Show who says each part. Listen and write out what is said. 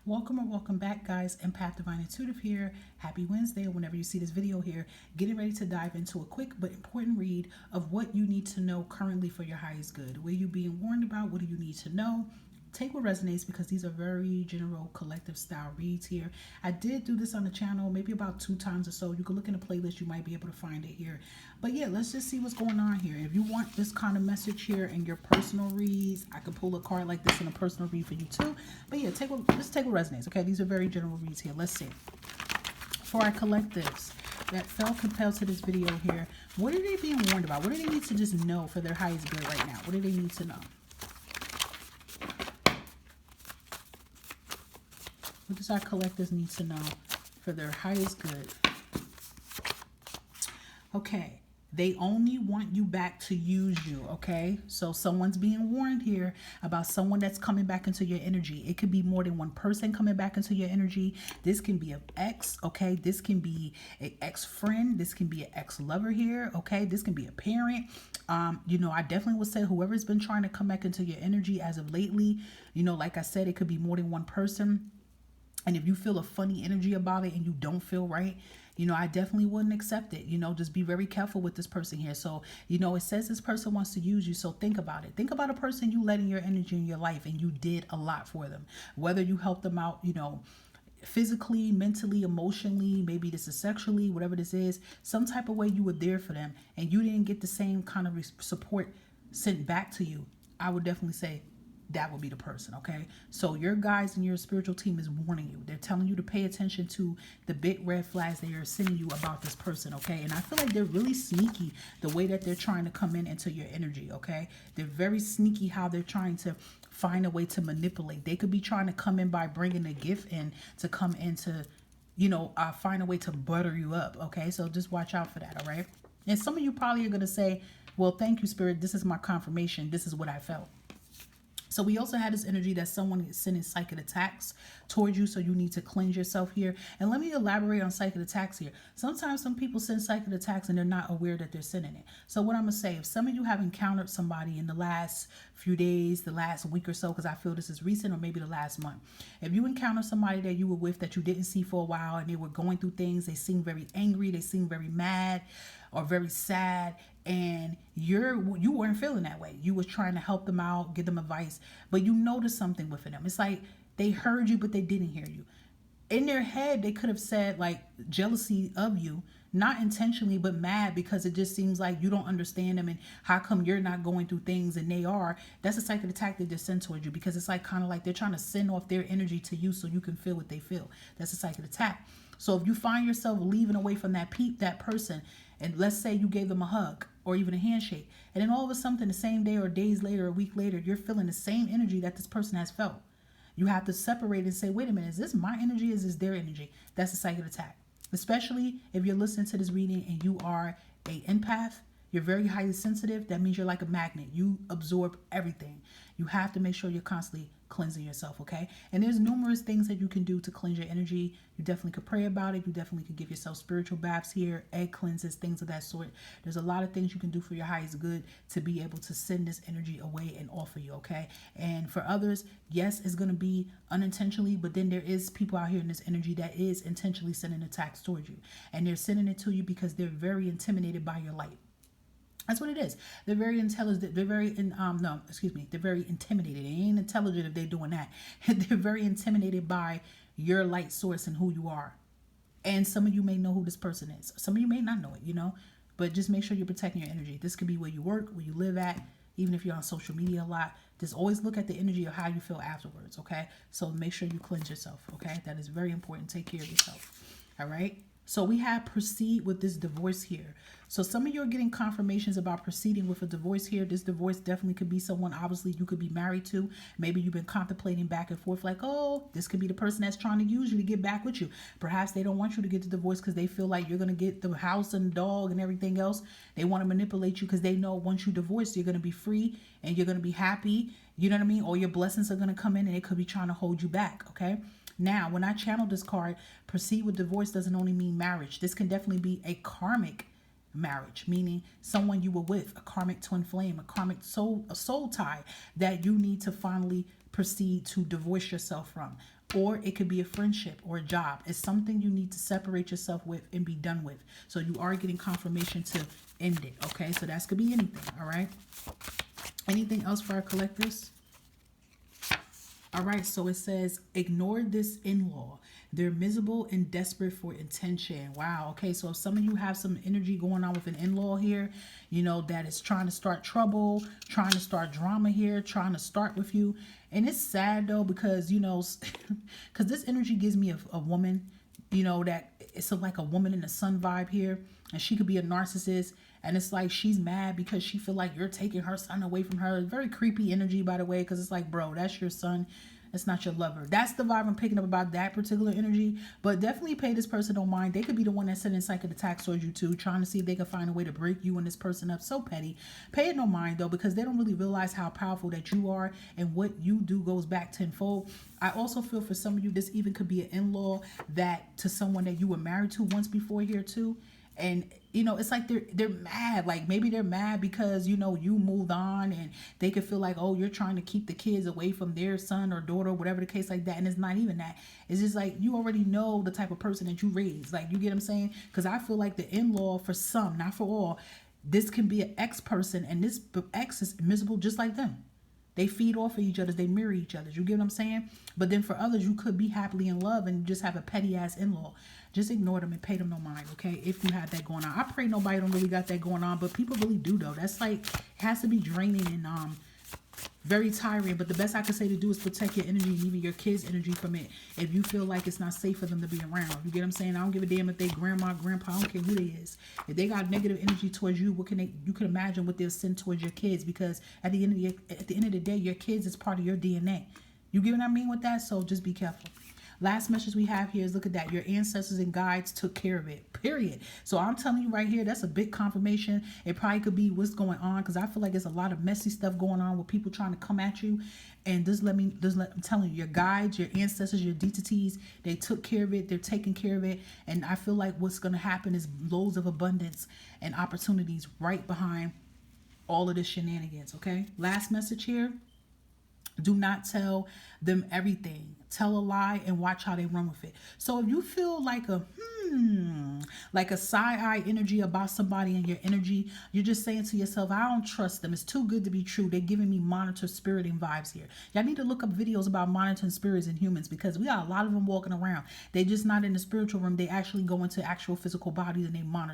Speaker 1: Welcome or welcome back, guys. Empath Divine Intuitive here. Happy Wednesday. Whenever you see this video here, getting ready to dive into a quick but important read of what you need to know currently for your highest good. What are you being warned about? What do you need to know? Take what resonates, because these are very general collective style reads here. I did do this on the channel maybe about 2 times or so. You can look in the playlist, you might be able to find it here. But yeah, let's just see what's going on here. If you want this kind of message here in your personal reads, I could pull a card like this in a personal read for you too. But yeah, let's take what resonates. Okay, these are very general reads here. Let's see. For our collectives that felt compelled to this video here, what are they being warned about? What do they need to just know for their highest good right now? What do they need to know? What does our collectives need to know for their highest good? Okay, they only want you back to use you, okay? So someone's being warned here about someone that's coming back into your energy. It could be more than one person coming back into your energy. This can be an ex, okay? This can be an ex-friend. This can be an ex-lover here, okay? This can be a parent. I definitely would say whoever's been trying to come back into your energy as of lately, like I said, it could be more than one person. And if you feel a funny energy about it and you don't feel right, I definitely wouldn't accept it. Just be very careful with this person here. So, it says this person wants to use you. So think about it. Think about a person you let in your energy in your life and you did a lot for them. Whether you helped them out, physically, mentally, emotionally, maybe this is sexually, whatever this is, some type of way you were there for them and you didn't get the same kind of support sent back to you. I would definitely say that will be the person, okay? So your guides and your spiritual team is warning you. They're telling you to pay attention to the big red flags they are sending you about this person, okay? And I feel like they're really sneaky the way that they're trying to come into your energy, okay? They're very sneaky how they're trying to find a way to manipulate. They could be trying to come in by bringing a gift in to come into, find a way to butter you up, okay? So just watch out for that, all right? And some of you probably are going to say, well, thank you, Spirit. This is my confirmation. This is what I felt. So we also had this energy that someone is sending psychic attacks towards you, so you need to cleanse yourself here. And let me elaborate on psychic attacks here. Sometimes some people send psychic attacks and they're not aware that they're sending it. So what I'm going to say, if some of you have encountered somebody in the last few days, the last week or so, because I feel this is recent, or maybe the last month. If you encounter somebody that you were with that you didn't see for a while and they were going through things, they seem very angry, they seem very mad or very sad, and you weren't feeling that way. You was trying to help them out, give them advice, but you noticed something within them. It's like they heard you, but they didn't hear you. In their head, they could have said like jealousy of you, not intentionally, but mad because it just seems like you don't understand them and how come you're not going through things and they are. That's a psychic attack that they send towards you, because it's like kind of like they're trying to send off their energy to you so you can feel what they feel. That's a psychic attack. So if you find yourself leaving away from that person, and let's say you gave them a hug or even a handshake, and then all of a sudden the same day or days later, a week later, you're feeling the same energy that this person has felt. You have to separate and say, wait a minute, is this my energy? Is this their energy? That's a psychic attack. Especially if you're listening to this reading and you are an empath, you're very highly sensitive. That means you're like a magnet. You absorb everything. You have to make sure you're constantly cleansing yourself, okay? And there's numerous things that you can do to cleanse your energy. You definitely could pray about it. You definitely could give yourself spiritual baths here, egg cleanses, things of that sort. There's a lot of things you can do for your highest good to be able to send this energy away and offer you, okay? And for others, yes, it's going to be unintentionally, but then there is people out here in this energy that is intentionally sending attacks towards you. And they're sending it to you because they're very intimidated by your light. That's what it is. They're very intelligent. They're very, they're very intimidated. They ain't intelligent if they're doing that. They're very intimidated by your light source and who you are. And some of you may know who this person is. Some of you may not know it, but just make sure you're protecting your energy. This could be where you work, where you live at, even if you're on social media a lot. Just always look at the energy of how you feel afterwards, okay? So make sure you cleanse yourself, okay? That is very important. Take care of yourself, all right? So we have proceed with this divorce here. So some of you are getting confirmations about proceeding with a divorce here. This divorce definitely could be someone, obviously, you could be married to. Maybe you've been contemplating back and forth like, oh, this could be the person that's trying to use you to get back with you. Perhaps they don't want you to get the divorce because they feel like you're going to get the house and the dog and everything else. They want to manipulate you because they know once you divorce, you're going to be free and you're going to be happy. You know what I mean? All your blessings are going to come in and they could be trying to hold you back, okay? Now, when I channel this card, proceed with divorce doesn't only mean marriage. This can definitely be a karmic marriage, meaning someone you were with, a karmic twin flame, a karmic soul tie that you need to finally proceed to divorce yourself from. or it could be a friendship or a job. It's something you need to separate yourself with and be done with. So you are getting confirmation to end it. Okay, so that could be anything. All right. Anything else for our collectors? All right, so it says, ignore this in-law. They're miserable and desperate for attention. Wow. Okay, so if some of you have some energy going on with an in-law here, you know, that is trying to start trouble, trying to start drama here, trying to start with you. And it's sad, though, because, you know, because this energy gives me a woman, you know, that it's like a woman in the sun vibe here. And she could be a narcissist. And it's like she's mad because she feel like you're taking her son away from her. Very creepy energy, by the way, because it's like, bro, that's your son. It's not your lover. That's the vibe I'm picking up about that particular energy. But definitely pay this person no mind. They could be the one that's sending psychic attacks towards you too, trying to see if they can find a way to break you and this person up. So petty. Pay it no mind though, because they don't really realize how powerful that you are, and what you do goes back tenfold. I also feel for some of you, this even could be an in-law that to someone that you were married to once before here too. And you know, it's like they're mad. Like maybe they're mad because, you know, you moved on, and they could feel like, oh, you're trying to keep the kids away from their son or daughter, whatever the case like that. And it's not even that. It's just like you already know the type of person that you raised. Like, you get what I'm saying? Because I feel like the in-law, for some, not for all, this can be an ex person, and this ex is miserable just like them. They feed off of each other. They mirror each other. You get what I'm saying? But then for others, you could be happily in love and just have a petty ass in-law. Just ignore them and pay them no mind, okay? If you have that going on. I pray nobody don't really got that going on, but people really do though. That's like, it has to be draining and very tiring. But the best I can say to do is protect your energy and even your kids' energy from it. If you feel like it's not safe for them to be around, you get what I'm saying? I don't give a damn if they grandma, grandpa, I don't care who they is. If they got negative energy towards you, what can they? You can imagine what they'll send towards your kids, because at the end of the day, your kids is part of your DNA. You get what I mean with that? So just be careful. Last message we have here is, look at that. Your ancestors and guides took care of it, period. So I'm telling you right here, that's a big confirmation. It probably could be what's going on, because I feel like there's a lot of messy stuff going on with people trying to come at you. And I'm telling you, your guides, your ancestors, your deities, they took care of it. They're taking care of it. And I feel like what's going to happen is loads of abundance and opportunities right behind all of this shenanigans, okay? Last message here. Do not tell them everything. Tell a lie and watch how they run with it. So if you feel like a side-eye energy about somebody in your energy, you're just saying to yourself, I don't trust them. It's too good to be true. They're giving me monitor spiriting vibes here. Y'all need to look up videos about monitoring spirits in humans, because we got a lot of them walking around. They're just not in the spiritual realm. They actually go into actual physical bodies and they monitor.